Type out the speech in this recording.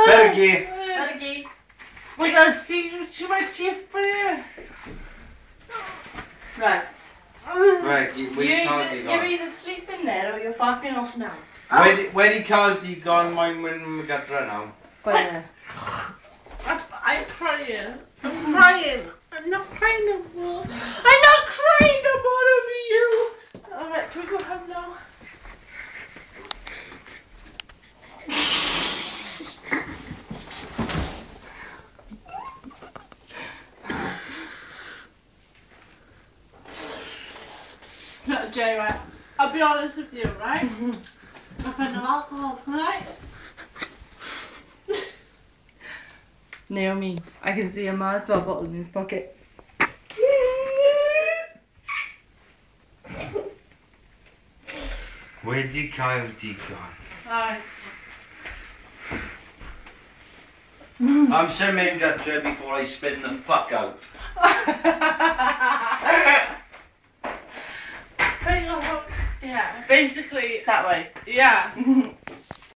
Bergie. Bergie. We gotta see my teeth for you. Right. Right, You're either sleeping there or you're fucking off now. Where the Caldi gone mine when we got run out? But I'm crying. I'm crying. I'm not crying no more. I'm not crying no more over you. Alright, can we go home now? No, Jay, right? I'll be honest with you, right? I've had no alcohol tonight. Naomi, I can see a Mars bar bottle in his pocket. Where'd the Caldi gone? Alright. I'm swimming that jet before I spin the fuck out. Yeah, basically that way. Yeah.